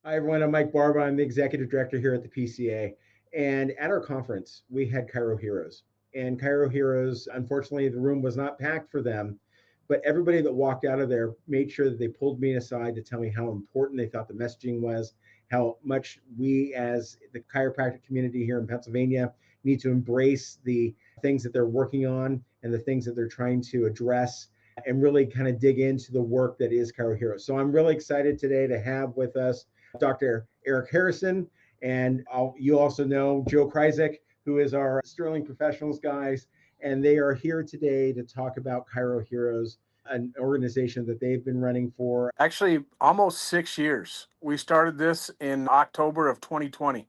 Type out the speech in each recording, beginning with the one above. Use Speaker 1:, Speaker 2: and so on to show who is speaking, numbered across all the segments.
Speaker 1: Hi, everyone. I'm Mike Barba. I'm the executive director here at the PCA. And at our conference, we had Chiro Heroes. And Chiro Heroes, unfortunately, the room was not packed for them. But everybody that walked out of there made sure that they pulled me aside to tell me how important they thought the messaging was, how much we, as the chiropractic community here in Pennsylvania, need to embrace the things that they're working on and the things that they're trying to address and really kind of dig into the work that is Chiro Heroes. So I'm really excited today to have with us Dr. Eric Harrison, and you also know Joe Krysiak, who is our Sterling Professionals guys, and they are here today to talk about Chiro Heroes, an organization that they've been running for
Speaker 2: actually almost 6 years. We started this in October of 2020.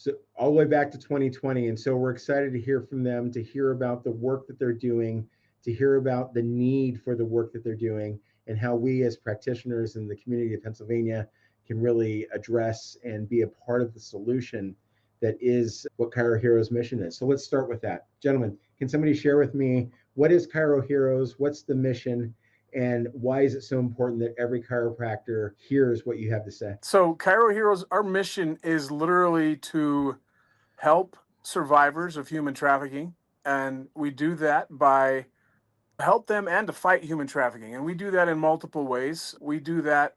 Speaker 1: so all the way back to 2020. And so we're excited to hear from them, to hear about the work that they're doing, to hear about the need for the work that they're doing, and how we as practitioners in the community of Pennsylvania can really address and be a part of the solution that is what Chiro Heroes' mission is. So let's start with that. Gentlemen, can somebody share with me what is Chiro Heroes, what's the mission, and why is it so important that every chiropractor hears what you have to say?
Speaker 2: So, Chiro Heroes, our mission is literally to help survivors of human trafficking. And we do that by help them and to fight human trafficking. And we do that in multiple ways. We do that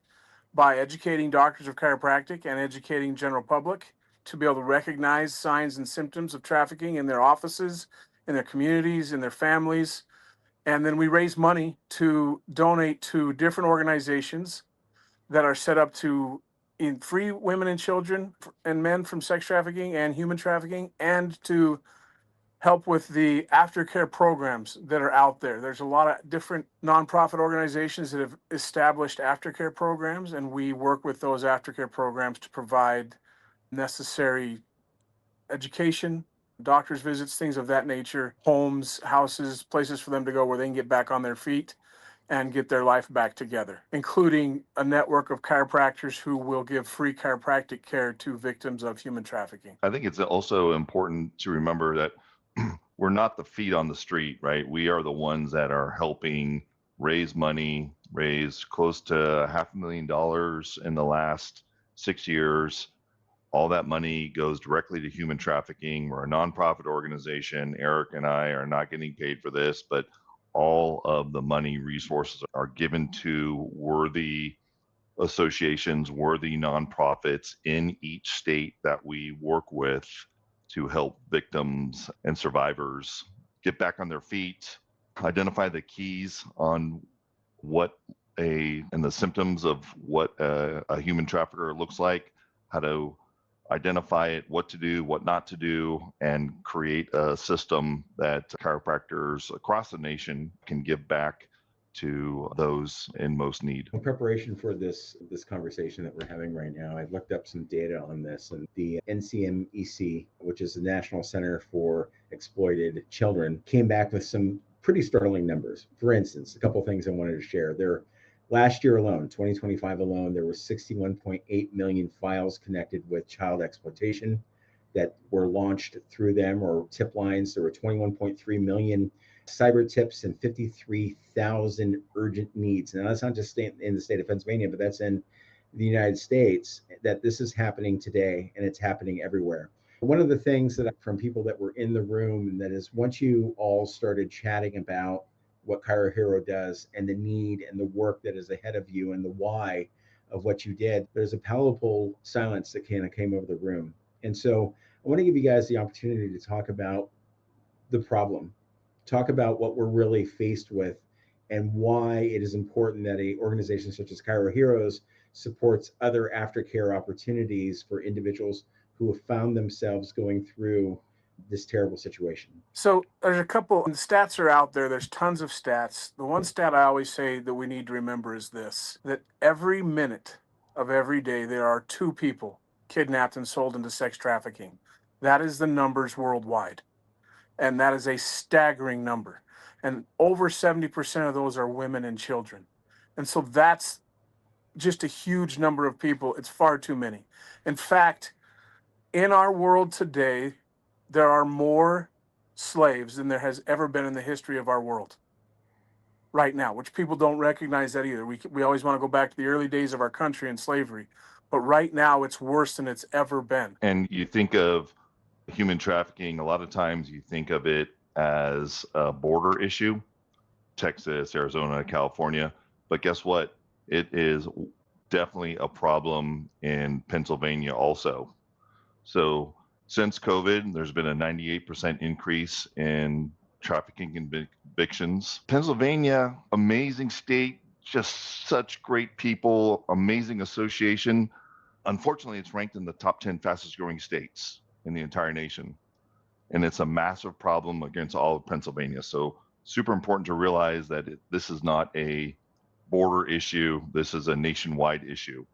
Speaker 2: by educating doctors of chiropractic and educating general public to be able to recognize signs and symptoms of trafficking in their offices, in their communities, in their families. And then we raise money to donate to different organizations that are set up to free women and children and men from sex trafficking and human trafficking, and to help with the aftercare programs that are out there. There's a lot of different nonprofit organizations that have established aftercare programs, and we work with those aftercare programs to provide necessary education, doctor's visits, things of that nature, homes, houses, places for them to go where they can get back on their feet and get their life back together, including a network of chiropractors who will give free chiropractic care to victims of human trafficking.
Speaker 3: I think it's also important to remember that we're not the feet on the street, right? We are the ones that are helping raise money, raise close to $500,000 in the last 6 years. All that money goes directly to human trafficking. We're a nonprofit organization. Eric and I are not getting paid for this, but all of the money resources are given to worthy associations, worthy nonprofits in each state that we work with to help victims and survivors get back on their feet, identify the keys on and the symptoms of what a human trafficker looks like, how to identify it, what to do, what not to do, and create a system that chiropractors across the nation can give back to those in most need.
Speaker 1: In preparation for this conversation that we're having right now, I looked up some data on this, and the NCMEC, which is the National Center for Exploited Children, came back with some pretty startling numbers. For instance, a couple of things I wanted to share. Last year alone, 2025 alone, there were 61.8 million files connected with child exploitation that were launched through them, or tip lines. There were 21.3 million cyber tips and 53,000 urgent needs. Now, that's not just in the state of Pennsylvania, but that's in the United States, that this is happening today, and it's happening everywhere. One of the things that from people that were in the room, and that is, once you all started chatting about what Chiro Hero does and the need and the work that is ahead of you and the why of what you did, there's a palpable silence that kind of came over the room. And so I want to give you guys the opportunity to talk about the problem, talk about what we're really faced with, and why it is important that an organization such as Chiro Heroes supports other aftercare opportunities for individuals who have found themselves going through this terrible situation.
Speaker 2: So there's a couple, and the stats are out there. There's tons of stats. The one stat I always say that we need to remember is this, that every minute of every day, there are 2 people kidnapped and sold into sex trafficking. That is the numbers worldwide. And that is a staggering number. And over 70% of those are women and children. And so that's just a huge number of people. It's far too many. In fact, in our world today, there are more slaves than there has ever been in the history of our world right now, which people don't recognize that either. We always want to go back to the early days of our country and slavery. but right now it's worse than it's ever been.
Speaker 3: And you think of human trafficking, a lot of times you think of it as a border issue, Texas, Arizona, California. But guess what? It is definitely a problem in Pennsylvania also. So since COVID, there's been a 98% increase in trafficking convictions. Pennsylvania, amazing state, just such great people, amazing association. Unfortunately, it's ranked in the top 10 fastest growing states in the entire nation. And it's a massive problem against all of Pennsylvania. So super important to realize that this is not a border issue. This is a nationwide issue.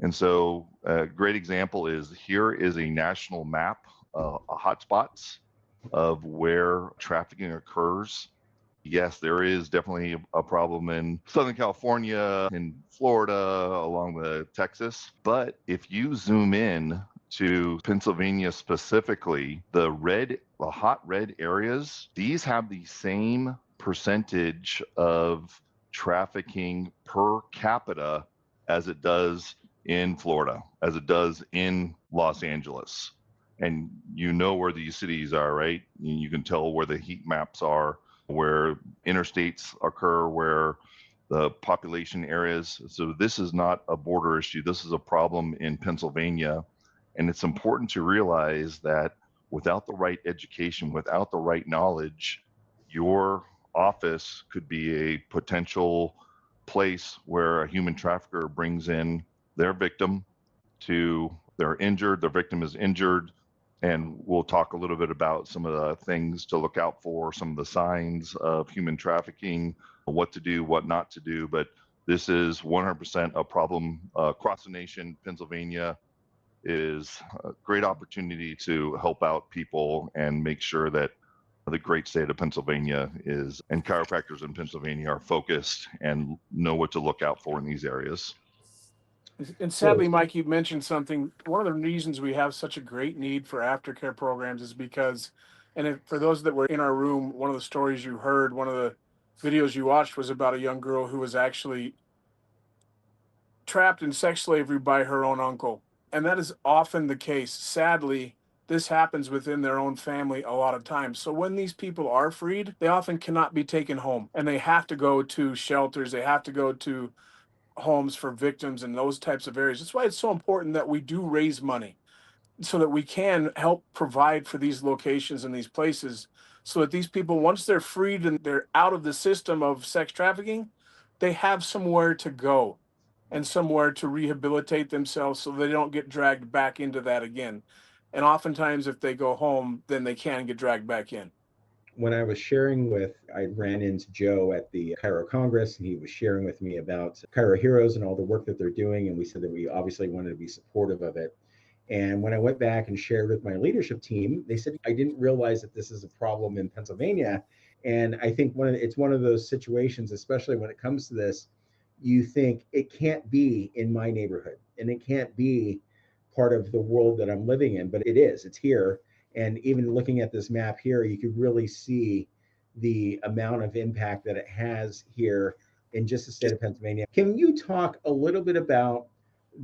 Speaker 3: And so a great example is here is a national map, hotspots of where trafficking occurs. Yes, there is definitely a problem in Southern California, in Florida, along the Texas. But if you zoom in to Pennsylvania specifically, the hot red areas, these have the same percentage of trafficking per capita as it does in Florida, as it does in Los Angeles. And you know where these cities are, right? You can tell where the heat maps are, where interstates occur, where the population areas. So this is not a border issue. This is a problem in Pennsylvania. And it's important to realize that without the right education, without the right knowledge, your office could be a potential place where a human trafficker brings in their victim they're injured, their victim is injured. And we'll talk a little bit about some of the things to look out for, some of the signs of human trafficking, what to do, what not to do. But this is 100% a problem across the nation. Pennsylvania is a great opportunity to help out people and make sure that the great state of Pennsylvania and chiropractors in Pennsylvania are focused and know what to look out for in these areas.
Speaker 2: And sadly, Mike, you mentioned something. One of the reasons we have such a great need for aftercare programs is because, for those that were in our room, one of the stories you heard, one of the videos you watched was about a young girl who was actually trapped in sex slavery by her own uncle. And that is often the case. Sadly, this happens within their own family a lot of times. So when these people are freed, they often cannot be taken home, and they have to go to shelters. They have to go to homes for victims and those types of areas. That's why it's so important that we do raise money so that we can help provide for these locations and these places, so that these people, once they're freed and they're out of the system of sex trafficking, they have somewhere to go and somewhere to rehabilitate themselves so they don't get dragged back into that again. And oftentimes if they go home, then they can get dragged back in.
Speaker 1: When I ran into Joe at the Chiro Congress, and he was sharing with me about ChiroHeroes and all the work that they're doing. And we said that we obviously wanted to be supportive of it. And when I went back and shared with my leadership team, they said, I didn't realize that this is a problem in Pennsylvania. And I think it's one of those situations, especially when it comes to this, you think it can't be in my neighborhood and it can't be part of the world that I'm living in, but it's here. And even looking at this map here, you could really see the amount of impact that it has here in just the state of Pennsylvania. Can you talk a little bit about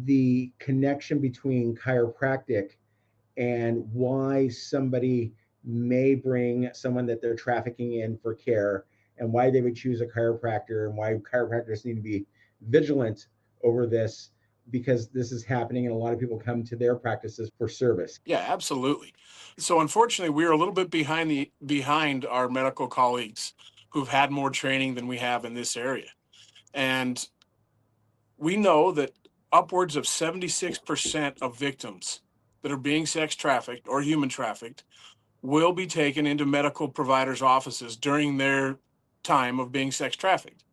Speaker 1: the connection between chiropractic and why somebody may bring someone that they're trafficking in for care, and why they would choose a chiropractor, and why chiropractors need to be vigilant over this, because this is happening and a lot of people come to their practices for service?
Speaker 2: Yeah, absolutely. So unfortunately, we're a little bit behind our medical colleagues who've had more training than we have in this area. And we know that upwards of 76% of victims that are being sex trafficked or human trafficked will be taken into medical providers' offices during their time of being sex trafficked.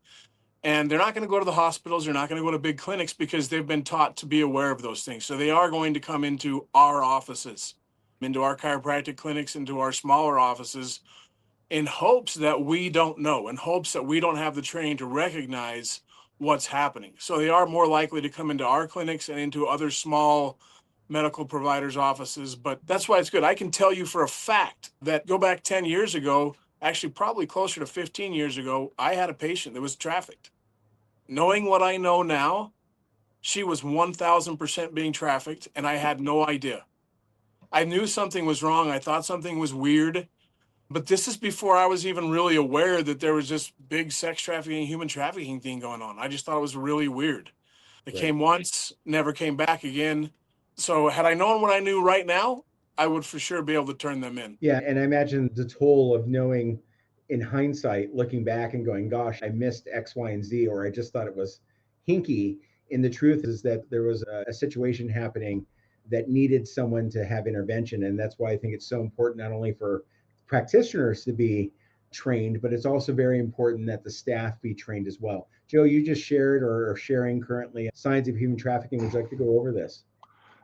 Speaker 2: And they're not going to go to the hospitals. They're not going to go to big clinics because they've been taught to be aware of those things. So they are going to come into our offices, into our chiropractic clinics, into our smaller offices, in hopes that we don't know, in hopes that we don't have the training to recognize what's happening. So they are more likely to come into our clinics and into other small medical providers' offices. But that's why it's good. I can tell you for a fact that go back 10 years ago, actually probably closer to 15 years ago, I had a patient that was trafficked. Knowing what I know now, she was 1000% being trafficked, and I had no idea. I knew something was wrong. I thought something was weird, but this is before I was even really aware that there was this big sex trafficking, human trafficking thing going on. I just thought it was really weird. It
Speaker 1: Right.
Speaker 2: came once, never came back again. So had I known what I knew right now, I would for sure be able to turn them in.
Speaker 1: Yeah, and I imagine the toll of knowing in hindsight, looking back and going, gosh, I missed X, Y, and Z, or I just thought it was hinky. And the truth is that there was a situation happening that needed someone to have intervention. And that's why I think it's so important, not only for practitioners to be trained, but it's also very important that the staff be trained as well. Joe, you just shared or are sharing currently signs of human trafficking. Would you like to go over this?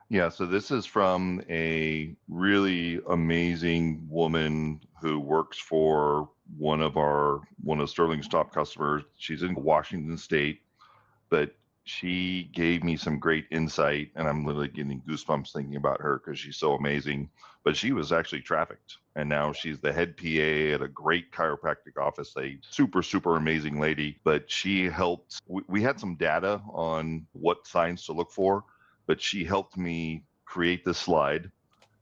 Speaker 3: Yeah, so this is from a really amazing woman who works for one of Sterling's top customers. She's in Washington State, but she gave me some great insight, and I'm literally getting goosebumps thinking about her because she's so amazing. But she was actually trafficked, and now she's the head PA at a great chiropractic office, a super, super amazing lady. But she helped, we had some data on what signs to look for, but she helped me create this slide.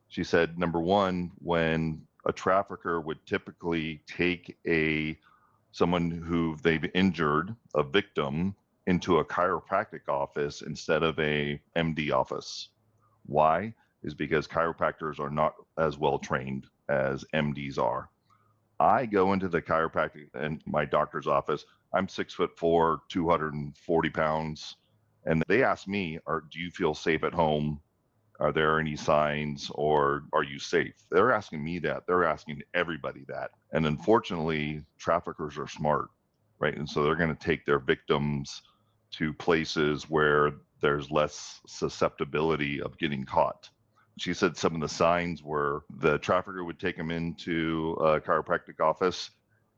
Speaker 3: She said, number one, when a trafficker would typically take someone who they've injured, a victim, into a chiropractic office instead of a MD office. Why? Is because chiropractors are not as well trained as MDs are. I go into the chiropractic and my doctor's office. I'm 6'4", 240 pounds. And they ask me, do you feel safe at home? Are there any signs, or are you safe? They're asking me that. They're asking everybody that. And unfortunately, traffickers are smart, right? And so they're going to take their victims to places where there's less susceptibility of getting caught. She said some of the signs were the trafficker would take them into a chiropractic office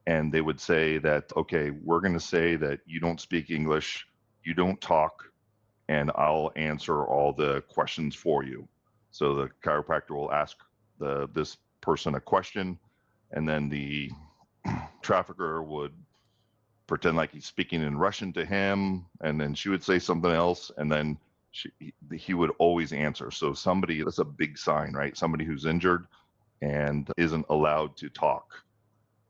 Speaker 3: and they would say that, okay, we're going to say that you don't speak English, you don't talk, and I'll answer all the questions for you. So the chiropractor will ask this person a question, and then the trafficker would pretend like he's speaking in Russian to him, and then she would say something else, and then he would always answer. So that's a big sign, right? Somebody who's injured and isn't allowed to talk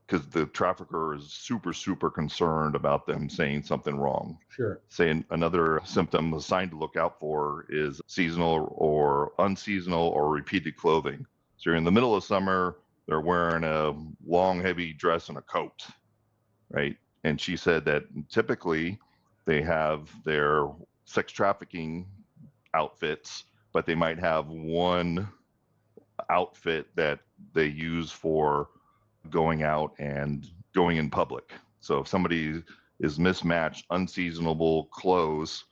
Speaker 3: because the trafficker is super, super concerned about them saying something wrong.
Speaker 1: Sure.
Speaker 3: Saying another symptom, a sign to look out for is seasonal or unseasonal or repeated clothing. So you're in the middle of summer, they're wearing a long, heavy dress and a coat, right? And she said that typically they have their sex trafficking outfits, but they might have one outfit that they use for going out and going in public. So if somebody is mismatched, unseasonable clothes,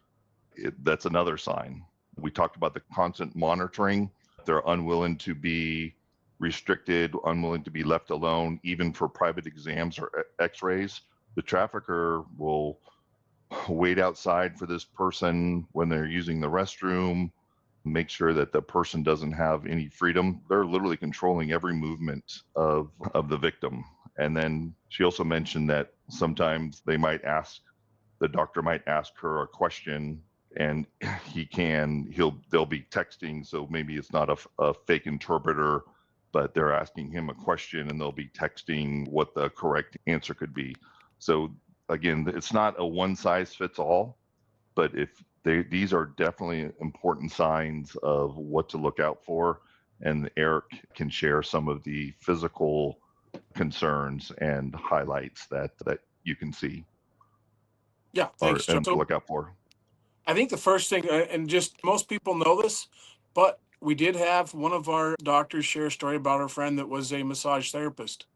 Speaker 3: that's another sign. We talked about the constant monitoring. They're unwilling to be restricted, unwilling to be left alone, even for private exams or x-rays. The trafficker will wait outside for this person when they're using the restroom, make sure that the person doesn't have any freedom. They're literally controlling every movement of the victim. And then she also mentioned that sometimes the doctor might ask her a question and they'll be texting. So maybe it's not a fake interpreter, but they're asking him a question and they'll be texting what the correct answer could be. So again, it's not a one size fits all, but these are definitely important signs of what to look out for. And Eric can share some of the physical concerns and highlights that you can see.
Speaker 2: Yeah, thanks, Joe.
Speaker 3: To look out for.
Speaker 2: I think the first thing, and just most people know this, but we did have one of our doctors share a story about her friend that was a massage therapist.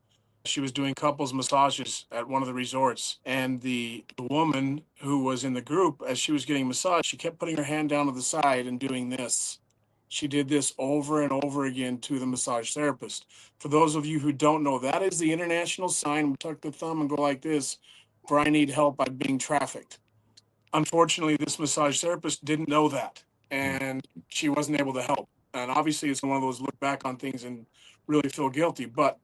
Speaker 2: She was doing couples massages at one of the resorts, and the woman who was in the group, as she was getting massaged, she kept putting her hand down to the side and doing this. She did this over and over again to the massage therapist. For those of you who don't know, that is the international sign. We tuck the thumb and go like this for I need help, I'm being trafficked. Unfortunately, this massage therapist didn't know that, and she wasn't able to help. And obviously, it's one of those look back on things and really feel guilty, but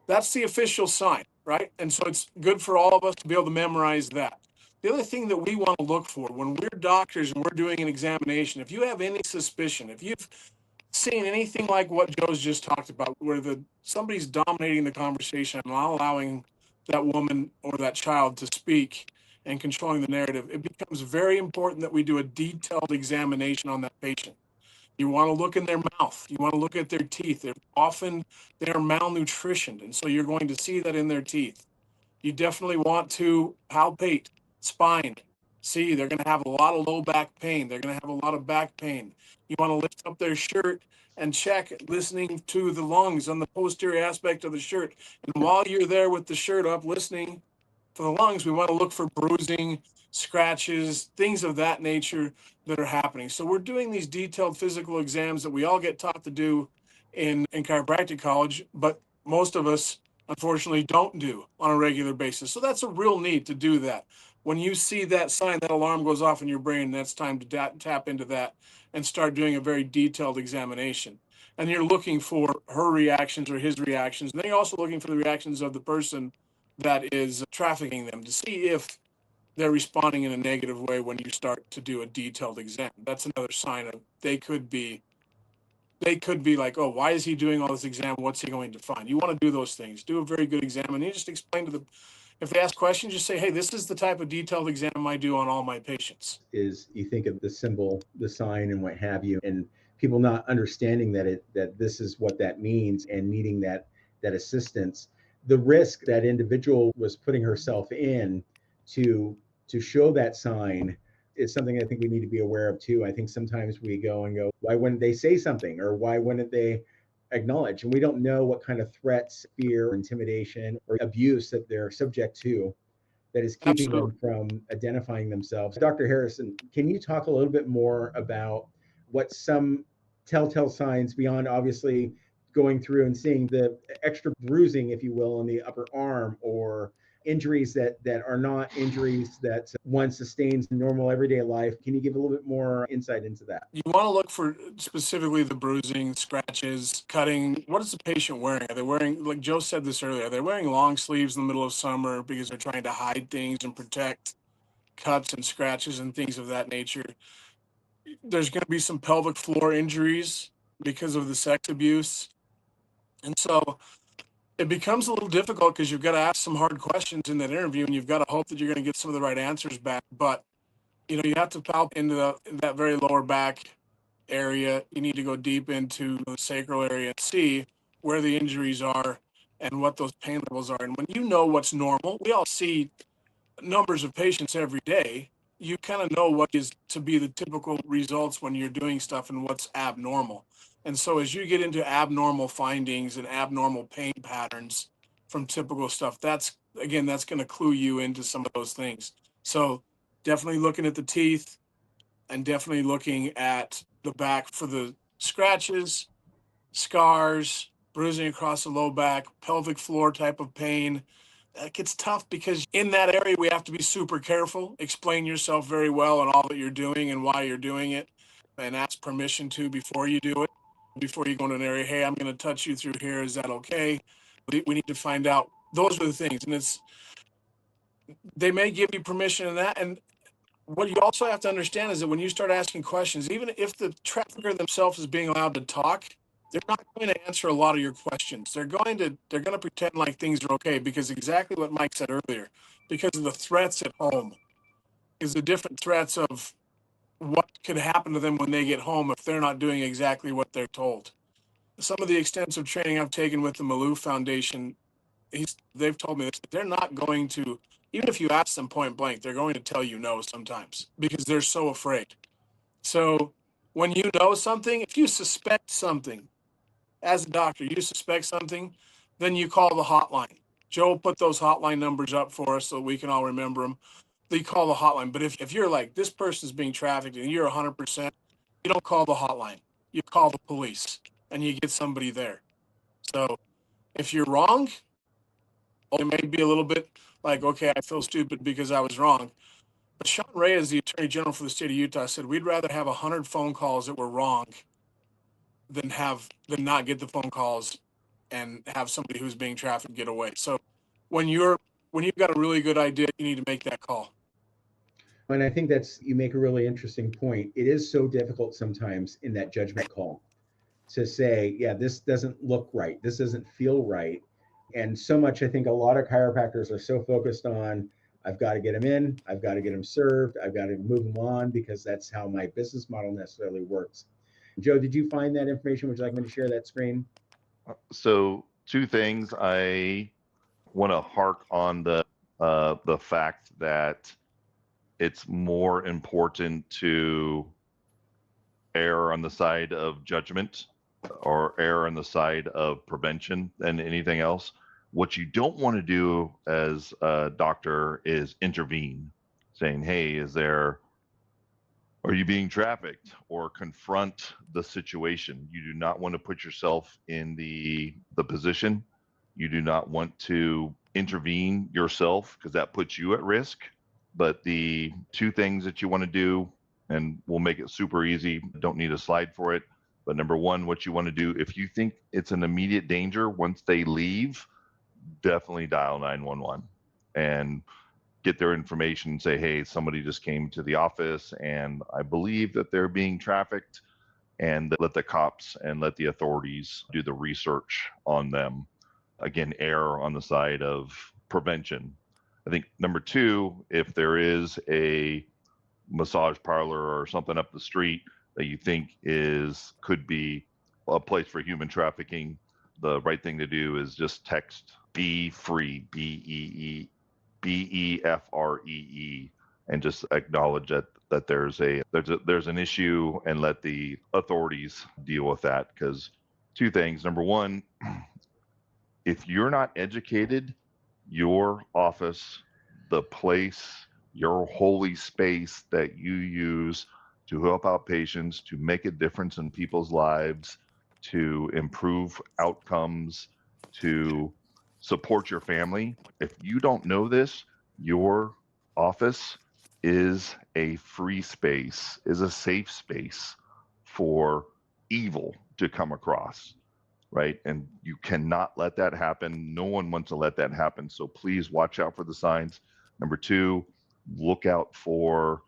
Speaker 2: that's the official sign, right? And so it's good for all of us to be able to memorize that. The other thing that we want to look for when we're doctors and we're doing an examination, if you have any suspicion, if you've seen anything like what Joe's just talked about, where somebody's dominating the conversation and not allowing that woman or that child to speak and controlling the narrative, it becomes very important that we do a detailed examination on that patient. You want to look in their mouth. You want to look at their teeth. They are malnutritioned, and so you're going to see that in their teeth. You definitely want to palpate spine. See, they're going to have a lot of low back pain. They're going to have a lot of back pain. You want to lift up their shirt and check, listening to the lungs on the posterior aspect of the shirt. And while you're there with the shirt up, listening for the lungs, we want to look for bruising, scratches, things of that nature that are happening. So we're doing these detailed physical exams that we all get taught to do in chiropractic college, but most of us unfortunately don't do on a regular basis. So that's a real need to do that. When you see that sign, that alarm goes off in your brain, that's time to tap into that and start doing a very detailed examination. And you're looking for her reactions or his reactions. And then you're also looking for the reactions of the person that is trafficking them to see if they're responding in a negative way when you start to do a detailed exam. That's another sign of they could be like, oh, why is he doing all this exam? What's he going to find? You want to do those things. Do a very good exam, and you just explain to them. If they ask questions, just say, hey, this is the type of detailed exam I do on all my patients.
Speaker 1: Is you think of the symbol, the sign, and what have you, and people not understanding that this is what that means and needing that assistance. The risk that individual was putting herself in to show that sign is something I think we need to be aware of too. I think sometimes we go, why wouldn't they say something, or why wouldn't they acknowledge? And we don't know what kind of threats, fear, intimidation, or abuse that they're subject to that is keeping them from identifying themselves. Dr. Harrison, can you talk a little bit more about what some telltale signs, beyond obviously going through and seeing the extra bruising, if you will, on the upper arm, or injuries that are not injuries that one sustains in normal everyday life? Can you give a little bit more insight into that?
Speaker 2: You want to look for specifically the bruising, scratches, cutting. What is the patient wearing? Are they wearing, like Joe said this earlier, are they wearing long sleeves in the middle of summer because they're trying to hide things and protect cuts and scratches and things of that nature? There's going to be some pelvic floor injuries because of the sex abuse. And so it becomes a little difficult because you've got to ask some hard questions in that interview, and you've got to hope that you're going to get some of the right answers back. But, you have to palpate into that very lower back area. You need to go deep into the sacral area and see where the injuries are and what those pain levels are. And when you know what's normal, we all see numbers of patients every day. You kind of know what is to be the typical results when you're doing stuff and what's abnormal. And so as you get into abnormal findings and abnormal pain patterns from typical stuff, that's going to clue you into some of those things. So definitely looking at the teeth and definitely looking at the back for the scratches, scars, bruising across the low back, pelvic floor type of pain. That gets tough because in that area, we have to be super careful, explain yourself very well and all that you're doing and why you're doing it, and ask permission to before you do it, before you go into an area. Hey, I'm going to touch you through here. Is that okay? We need to find out. Those are the things. And they may give you permission in that. And what you also have to understand is that when you start asking questions, even if the trafficker themselves is being allowed to talk, they're not going to answer a lot of your questions. They're going to pretend like things are okay, because exactly what Mike said earlier, because of the threats at home, is the different threats of what could happen to them when they get home if they're not doing exactly what they're told. Some of the extensive training I've taken with the Malou Foundation, they've told me that they're not going to, even if you ask them point blank, they're going to tell you no sometimes because they're so afraid. So when you know something, if you suspect something, as a doctor, you suspect something, then you call the hotline. Joe put those hotline numbers up for us so we can all remember them. You call the hotline. But if you're like, this person's being trafficked and you're 100%, you don't call the hotline. You call the police and you get somebody there. So if you're wrong, it may be a little bit like, okay, I feel stupid because I was wrong. But Sean Reyes, the Attorney General for the state of Utah, said we'd rather have 100 phone calls that were wrong than not get the phone calls and have somebody who's being trafficked get away. So when you've got a really good idea, you need to make that call.
Speaker 1: And I think you make a really interesting point. It is so difficult sometimes in that judgment call to say, yeah, this doesn't look right. This doesn't feel right. And so much, I think a lot of chiropractors are so focused on, I've got to get them in, I've got to get them served, I've got to move them on because that's how my business model necessarily works. Joe, did you find that information? Would you like me to share that screen?
Speaker 3: So two things. I want to hark on the fact that it's more important to err on the side of judgment or err on the side of prevention than anything else. What you don't want to do as a doctor is intervene, saying, hey, are you being trafficked, or confront the situation. You do not want to put yourself in the position. You do not want to intervene yourself because that puts you at risk. But the two things that you want to do, and we'll make it super easy, don't need a slide for it. But number one, what you want to do, if you think it's an immediate danger, once they leave, definitely dial 911 and get their information and say, hey, somebody just came to the office and I believe that they're being trafficked, and let the cops and let the authorities do the research on them. Again, err on the side of prevention. I think number two, if there is a massage parlor or something up the street that you think could be a place for human trafficking, the right thing to do is just text BEFREE, BEFREE, and just acknowledge that there's an issue and let the authorities deal with that. Because two things. Number one, if you're not educated, your office, the place, your holy space that you use to help out patients, to make a difference in people's lives, to improve outcomes, to support your family. If you don't know this, your office is a free space, is a safe space for evil to come across, right? And you cannot let that happen. No one wants to let that happen. So please watch out for the signs. Number two, look out for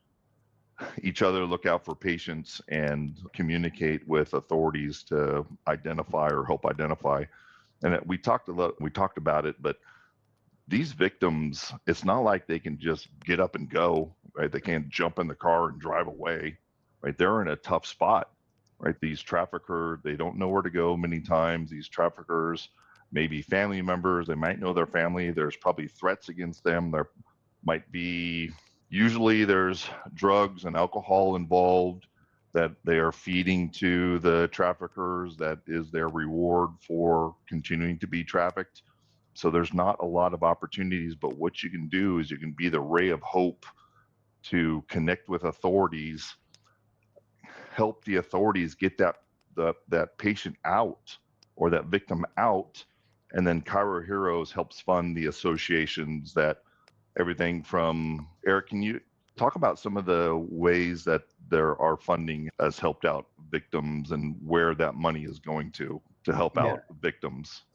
Speaker 3: each other, look out for patients, and communicate with authorities to identify or help identify. And we talked about it, but these victims, it's not like they can just get up and go, right? They can't jump in the car and drive away, right? They're in a tough spot, right? These traffickers, they don't know where to go many times. These traffickers may be family members. They might know their family. There's probably threats against them. There might be, usually there's drugs and alcohol involved that they are feeding to the traffickers. That is their reward for continuing to be trafficked. So there's not a lot of opportunities, but what you can do is you can be the ray of hope to connect with authorities, help the authorities get that patient out or that victim out, and then ChiroHeroes helps fund the associations that everything from. Eric, can you talk about some of the ways that our funding has helped out victims and where that money is going to help out victims?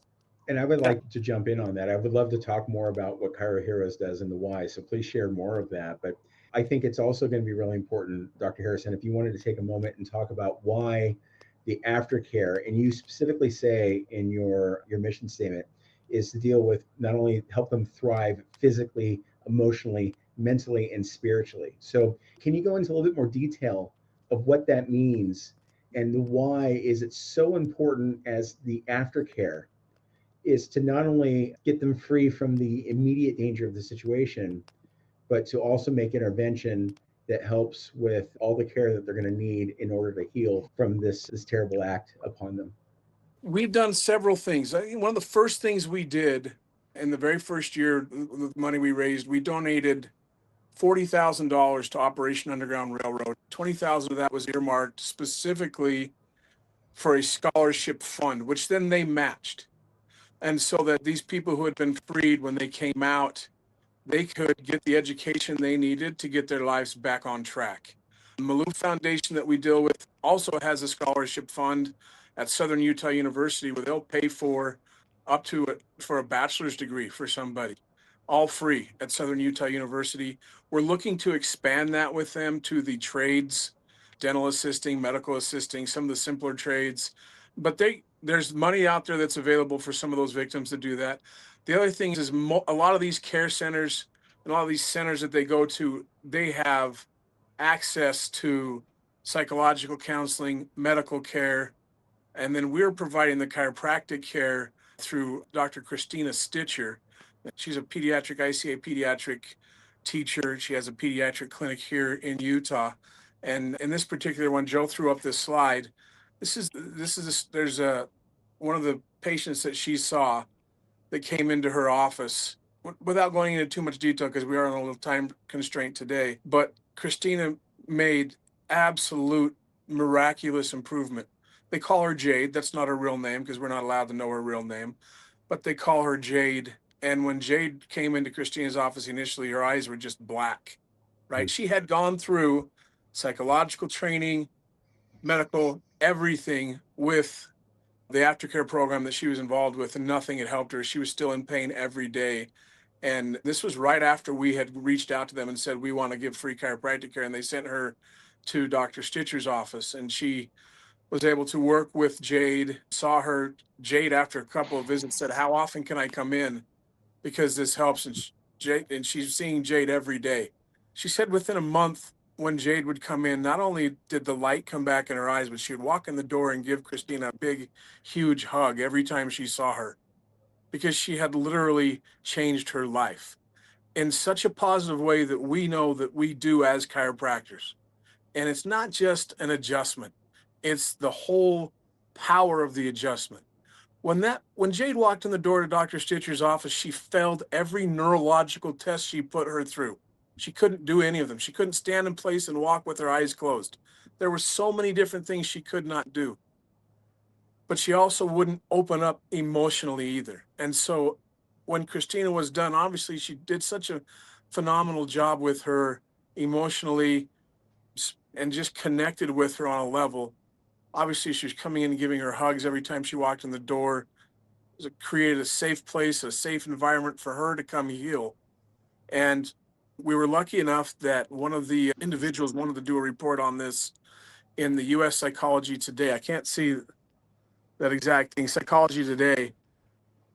Speaker 1: And I would like to jump in on that. I would love to talk more about what ChiroHeroes does and the why. So please share more of that. But I think it's also going to be really important, Dr. Harrison, if you wanted to take a moment and talk about why the aftercare, and you specifically say in your mission statement, is to deal with not only help them thrive physically, emotionally, mentally, and spiritually. So can you go into a little bit more detail of what that means and the why is it so important as the aftercare is to not only get them free from the immediate danger of the situation, but to also make intervention that helps with all the care that they're going to need in order to heal from this terrible act upon them.
Speaker 2: We've done several things. I think one of the first things we did in the very first year, the money we raised, we donated $40,000 to Operation Underground Railroad. $20,000 of that was earmarked specifically for a scholarship fund, which then they matched. And so that these people who had been freed when they came out, they could get the education they needed to get their lives back on track. The Maloof Foundation that we deal with also has a scholarship fund at Southern Utah University where they'll pay for up to for a bachelor's degree for somebody. all free at Southern Utah University. We're looking to expand that with them to the trades, dental assisting, medical assisting, some of the simpler trades. But there's money out there that's available for some of those victims to do that. The other thing is a lot of these care centers and a lot of these centers that they go to, they have access to psychological counseling, medical care, and then we're providing the chiropractic care through Dr. Christina Stitcher. She's a pediatric ICA pediatric teacher. She has a pediatric clinic here in Utah. And in this particular one, Joe threw up this slide. There's one of the patients that she saw that came into her office without going into too much detail because we are on a little time constraint today. But Christina made absolute miraculous improvement. They call her Jade. That's not her real name because we're not allowed to know her real name, but they call her Jade. And when Jade came into Christina's office initially, her eyes were just black, right? She had gone through psychological training, medical, everything with the aftercare program that she was involved with, and nothing had helped her. She was still in pain every day. And this was right after we had reached out to them and said, we want to give free chiropractic care. And they sent her to Dr. Stitcher's office, and she was able to work with Jade, saw her. Jade, after a couple of visits, said, how often can I come in? Because this helps. And she's seeing Jade every day. She said within a month, when Jade would come in, not only did the light come back in her eyes, but she would walk in the door and give Christina a big, huge hug every time she saw her, because she had literally changed her life in such a positive way that we know that we do as chiropractors. And it's not just an adjustment, it's the whole power of the adjustment. When Jade walked in the door to Dr. Stitcher's office, she failed every neurological test she put her through. She couldn't do any of them. She couldn't stand in place and walk with her eyes closed. There were so many different things she could not do. But she also wouldn't open up emotionally either. And so when Christina was done, obviously she did such a phenomenal job with her emotionally and just connected with her on a level. Obviously, she was coming in and giving her hugs every time she walked in the door. It created a safe place, a safe environment for her to come heal. And we were lucky enough that one of the individuals wanted to do a report on this in the U.S. Psychology Today. I can't see that exact thing, Psychology Today.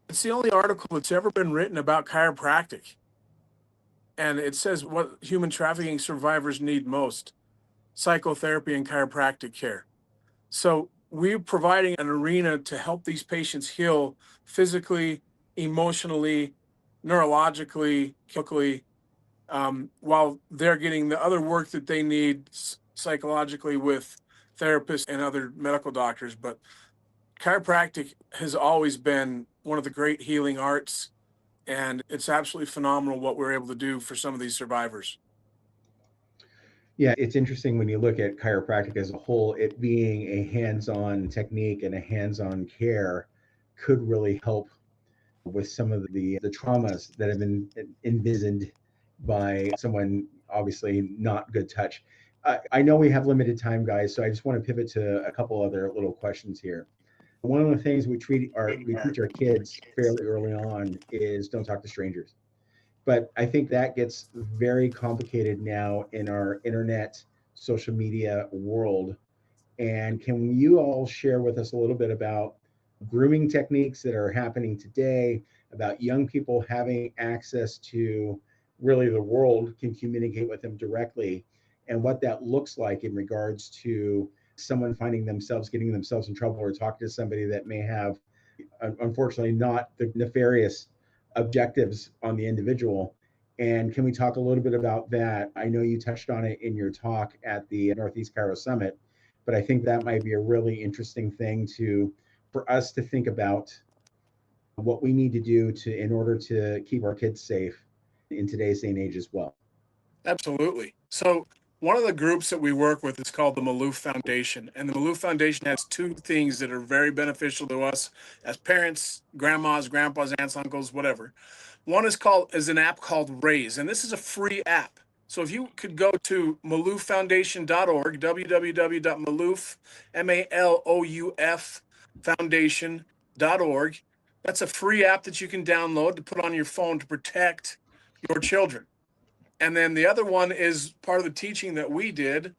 Speaker 2: It's the only article that's ever been written about chiropractic. And it says what human trafficking survivors need most: psychotherapy and chiropractic care. So we're providing an arena to help these patients heal physically, emotionally, neurologically, chemically, while they're getting the other work that they need psychologically with therapists and other medical doctors. But chiropractic has always been one of the great healing arts, and it's absolutely phenomenal what we're able to do for some of these survivors.
Speaker 1: Yeah, it's interesting when you look at chiropractic as a whole, it being a hands-on technique and a hands-on care could really help with some of the traumas that have been envisioned by someone obviously not good touch. I know we have limited time, guys, so I just want to pivot to a couple other little questions here. One of the things we teach our kids fairly early on is don't talk to strangers. But I think that gets very complicated now in our internet, social media world. And can you all share with us a little bit about grooming techniques that are happening today, about young people having access to really the world, can communicate with them directly, and what that looks like in regards to someone finding themselves, getting themselves in trouble, or talking to somebody that may have, unfortunately, not the nefarious objectives on the individual. And can we talk a little bit about that? I know you touched on it in your talk at the Northeast Chiro Summit, but I think that might be a really interesting thing for us to think about what we need to do in order to keep our kids safe in today's day and age as well.
Speaker 2: Absolutely. So one of the groups that we work with is called the Maloof Foundation. And the Maloof Foundation has two things that are very beneficial to us as parents, grandmas, grandpas, aunts, uncles, whatever. One is an app called Raise, and this is a free app. So if you could go to malooffoundation.org, www.maloof, Malouf foundation.org, That's a free app that you can download to put on your phone to protect your children. And then the other one is part of the teaching that we did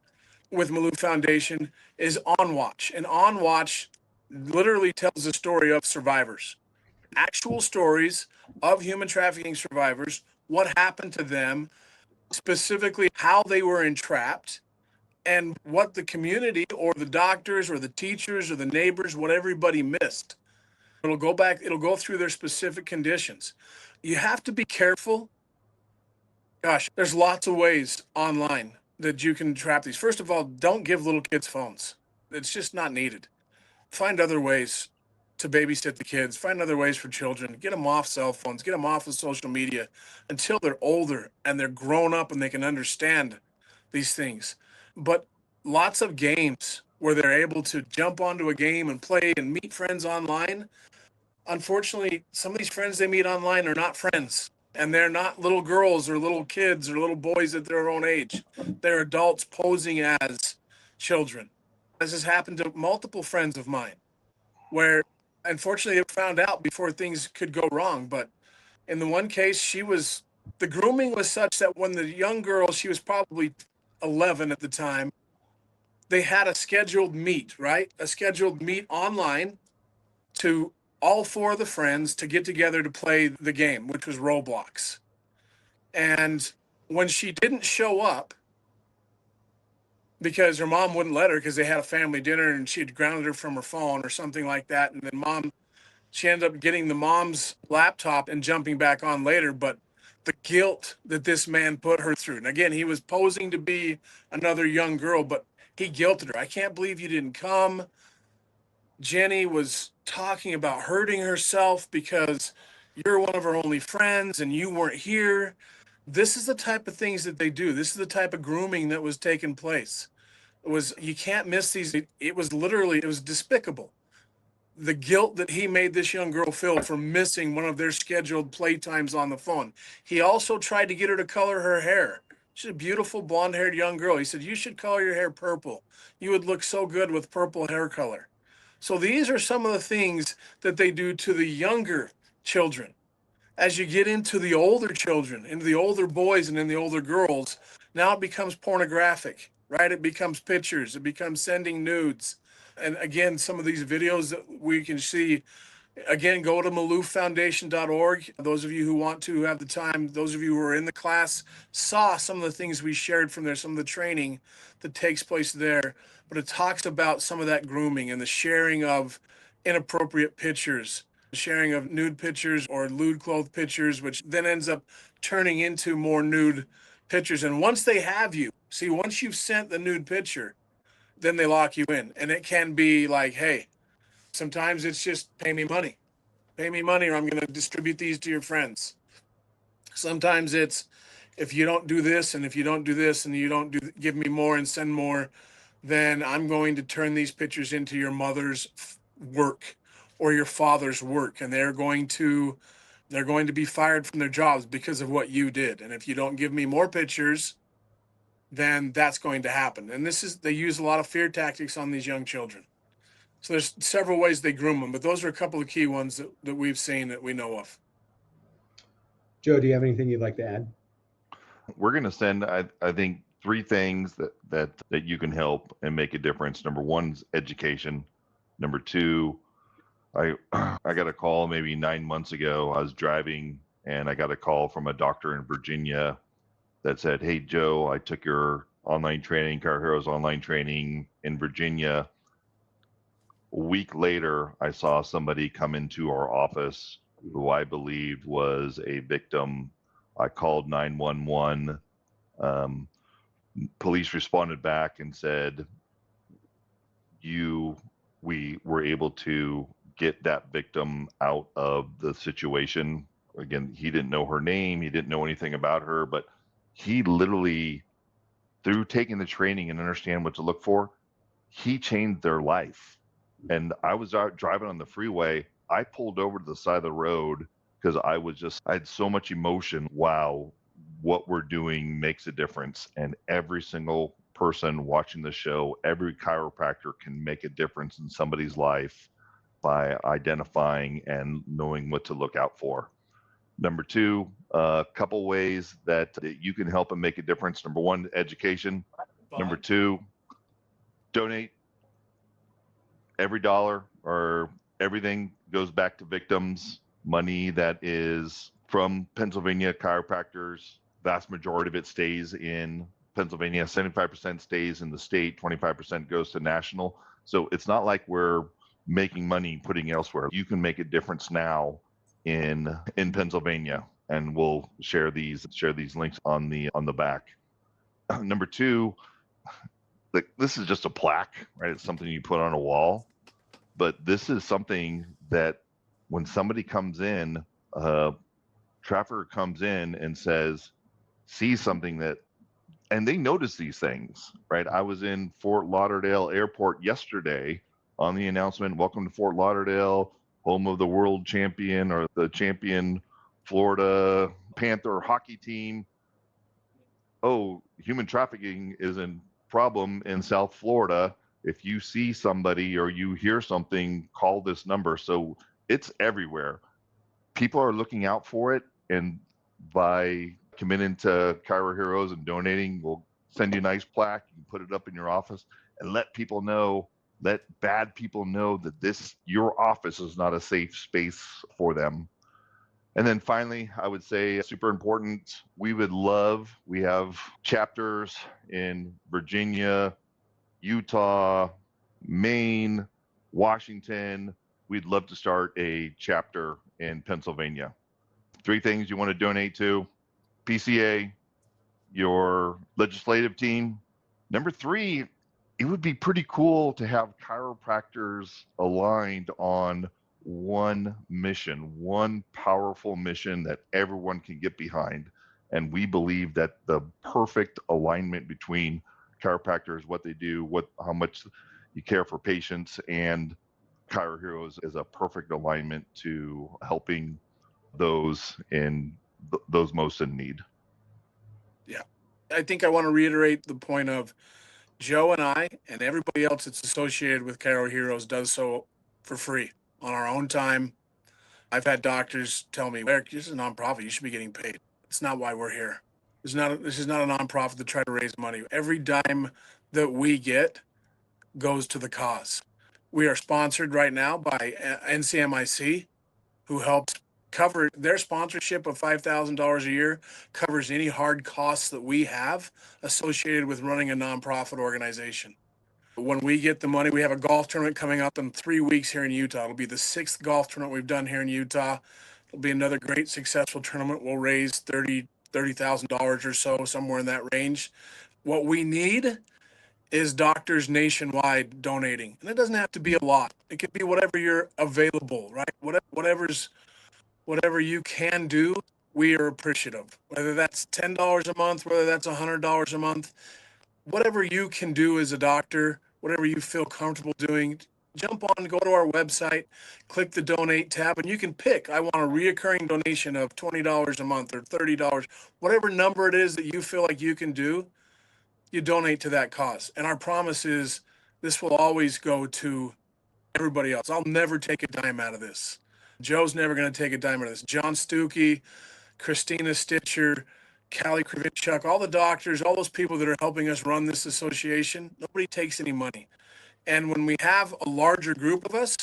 Speaker 2: with Malou Foundation is On Watch. And On Watch literally tells the story of survivors, actual stories of human trafficking survivors, what happened to them, specifically how they were entrapped, and what the community or the doctors or the teachers or the neighbors, what everybody missed. It'll go back, it'll go through their specific conditions. You have to be careful. Gosh, there's lots of ways online that you can trap these. First of all, don't give little kids phones. It's just not needed. Find other ways to babysit the kids. Find other ways for children. Get them off cell phones. Get them off of social media until they're older and they're grown up and they can understand these things. But lots of games where they're able to jump onto a game and play and meet friends online. Unfortunately, some of these friends they meet online are not friends. And they're not little girls or little kids or little boys at their own age. They're adults posing as children. This has happened to multiple friends of mine where unfortunately it found out before things could go wrong. But in the one case, the grooming was such that when the young girl, she was probably 11 at the time, they had a scheduled meet, right? A scheduled meet online to all four of the friends to get together to play the game, which was Roblox. And when she didn't show up because her mom wouldn't let her because they had a family dinner and she had grounded her from her phone or something like that. And then she ended up getting the mom's laptop and jumping back on later. But the guilt that this man put her through. And again, he was posing to be another young girl, but he guilted her. I can't believe you didn't come. Jenny was talking about hurting herself because you're one of her only friends and you weren't here. This is the type of things that they do. This is the type of grooming that was taking place. You can't miss these. It was despicable. The guilt that he made this young girl feel for missing one of their scheduled playtimes on the phone. He also tried to get her to color her hair. She's a beautiful blonde-haired young girl. He said, you should color your hair purple. You would look so good with purple hair color. So these are some of the things that they do to the younger children. As you get into the older children, into the older boys and then the older girls, now it becomes pornographic, right? It becomes pictures. It becomes sending nudes. And again, some of these videos that we can see, again, go to MalouFoundation.org. Those of you who want to, who have the time, those of you who are in the class, saw some of the things we shared from there, some of the training that takes place there. But it talks about some of that grooming and the sharing of inappropriate pictures, sharing of nude pictures or lewd clothed pictures, which then ends up turning into more nude pictures. And once they have you, once you've sent the nude picture, then they lock you in. And it can be like, hey, sometimes it's just pay me money or I'm going to distribute these to your friends. Sometimes it's if you don't do this and if you don't do this and you don't give me more and send more, then I'm going to turn these pictures into your mother's work or your father's work. And they're going to be fired from their jobs because of what you did. And if you don't give me more pictures, then that's going to happen. And they use a lot of fear tactics on these young children. So there's several ways they groom them, but those are a couple of key ones that we've seen that we know of.
Speaker 1: Joe, do you have anything you'd like to add?
Speaker 3: We're going to send, I think, 3 things that you can help and make a difference. Number 1 is education. Number 2, I got a call maybe 9 months ago. I was driving and I got a call from a doctor in Virginia that said, hey, Joe, I took your online training, ChiroHeroes online training in Virginia. A week later, I saw somebody come into our office who I believed was a victim. I called 911. Police responded back and said, we were able to get that victim out of the situation. Again, he didn't know her name. He didn't know anything about her, but he literally, through taking the training and understand what to look for, he changed their life. And I was out driving on the freeway. I pulled over to the side of the road because I had so much emotion. Wow, what we're doing makes a difference. And every single person watching the show, every chiropractor can make a difference in somebody's life. by identifying and knowing what to look out for. Number two, a couple ways that you can help and make a difference. Number one, education. Number two, donate. Every dollar or everything goes back to victims. Money that is from Pennsylvania chiropractors. Vast majority of it stays in Pennsylvania. 75% stays in the state. 25% goes to national. So it's not like we're making money putting elsewhere. You can make a difference now in Pennsylvania, and we'll share these links on the back. Number two, this is just a plaque, right? It's something you put on a wall, but this is something that when somebody comes in, trafficker comes in and sees something that, and they notice these things, right? I was in Fort Lauderdale Airport yesterday on the announcement, welcome to Fort Lauderdale, home of the world champion or the champion Florida Panther hockey team. Oh, human trafficking is a problem in South Florida. If you see somebody or you hear something, call this number. So it's everywhere. People are looking out for it, and by committing to ChiroHeroes and donating, we'll send you a nice plaque. You can put it up in your office and let people know, let bad people know that your office is not a safe space for them. And then finally, I would say super important, we have chapters in Virginia, Utah, Maine, Washington. We'd love to start a chapter in Pennsylvania. 3 things you want to donate to: PCA, your legislative team. Number 3, it would be pretty cool to have chiropractors aligned on one mission, one powerful mission that everyone can get behind. And we believe that the perfect alignment between chiropractors, what they do, how much you care for patients, and ChiroHeroes is a perfect alignment to helping those most in need.
Speaker 2: Yeah. I think I want to reiterate the point of Joe and I and everybody else that's associated with ChiroHeroes does so for free on our own time. I've had doctors tell me, Eric, this is a nonprofit. You should be getting paid. It's not why we're here. This is not a nonprofit to try to raise money. Every dime that we get goes to the cause. We are sponsored right now by NCMIC, who helps cover their sponsorship of $5,000 a year, covers any hard costs that we have associated with running a nonprofit organization. When we get the money, we have a golf tournament coming up in 3 weeks here in Utah. It'll be the 6th golf tournament we've done here in Utah. It'll be another great successful tournament. We'll raise $30,000 or so, somewhere in that range. What we need is doctors nationwide donating. And it doesn't have to be a lot. It could be whatever you're available, right? Whatever you can do, we are appreciative. Whether that's $10 a month, whether that's $100 a month, whatever you can do as a doctor, whatever you feel comfortable doing, jump on, go to our website, click the donate tab, and you can pick. I want a reoccurring donation of $20 a month or $30, whatever number it is that you feel like you can do, you donate to that cause. And our promise is this will always go to everybody else. I'll never take a dime out of this. Joe's never going to take a dime out of this. John Stuckey, Christina Stitcher, Callie Kravitchuk, all the doctors, all those people that are helping us run this association, nobody takes any money. And when we have a larger group of us,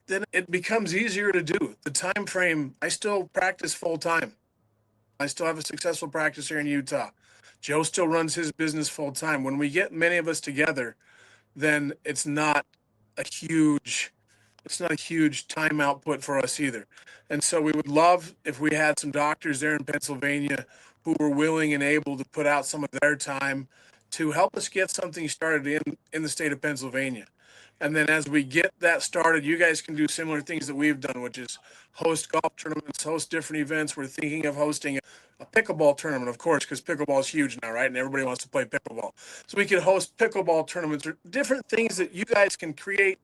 Speaker 2: then it becomes easier to do. The time frame, I still practice full time. I still have a successful practice here in Utah. Joe still runs his business full time. When we get many of us together, then it's not a huge time output for us either. And so we would love if we had some doctors there in Pennsylvania who were willing and able to put out some of their time to help us get something started in the state of Pennsylvania. And then as we get that started, you guys can do similar things that we've done, which is host golf tournaments, host different events. We're thinking of hosting a pickleball tournament, of course, because pickleball is huge now, right? And everybody wants to play pickleball. So we could host pickleball tournaments or different things that you guys can create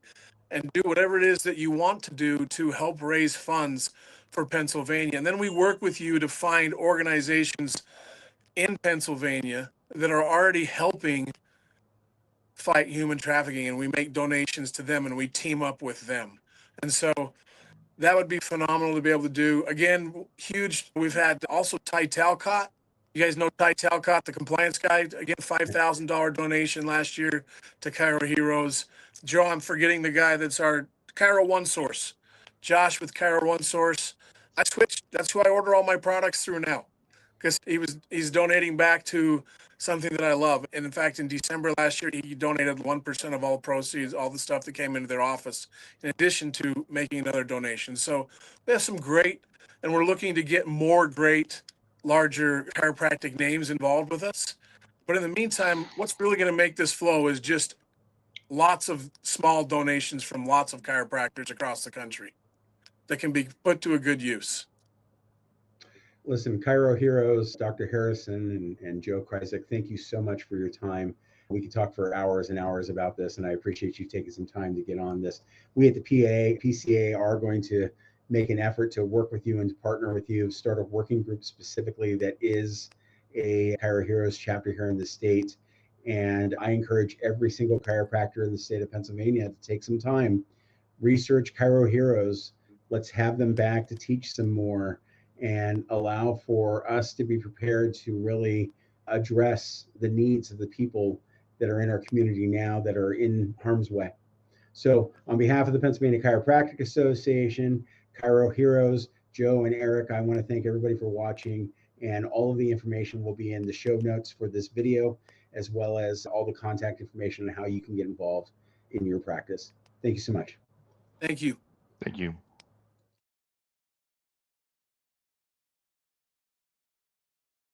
Speaker 2: and do whatever it is that you want to do to help raise funds for Pennsylvania. And then we work with you to find organizations in Pennsylvania that are already helping fight human trafficking, and we make donations to them and we team up with them. And so that would be phenomenal to be able to do. Again, huge. We've had also Ty Talcott. You guys know Ty Talcott, the compliance guy. Again, $5,000 donation last year to ChiroHeroes. Joe, I'm forgetting the guy that's our Chiro One Source. Josh with Chiro One Source. I switched. That's who I order all my products through now, because he's donating back to something that I love. And in fact, in December last year, he donated 1% of all proceeds, all the stuff that came into their office, in addition to making another donation. So we have some great, and we're looking to get more great, larger chiropractic names involved with us. But in the meantime, what's really going to make this flow is just lots of small donations from lots of chiropractors across the country that can be put to a good use.
Speaker 1: Listen, ChiroHeroes, Dr. Harrison and Joe Krysiak, thank you so much for your time. We could talk for hours and hours about this, and I appreciate you taking some time to get on this. We at the PCA are going to make an effort to work with you and to partner with you, start a working group specifically that is a ChiroHeroes chapter here in the state. And I encourage every single chiropractor in the state of Pennsylvania to take some time, research ChiroHeroes. Let's have them back to teach some more and allow for us to be prepared to really address the needs of the people that are in our community now that are in harm's way. So on behalf of the Pennsylvania Chiropractic Association, ChiroHeroes, Joe and Eric, I want to thank everybody for watching, and all of the information will be in the show notes for this video, as well as all the contact information on how you can get involved in your practice. Thank you so much.
Speaker 2: Thank you.
Speaker 3: Thank you.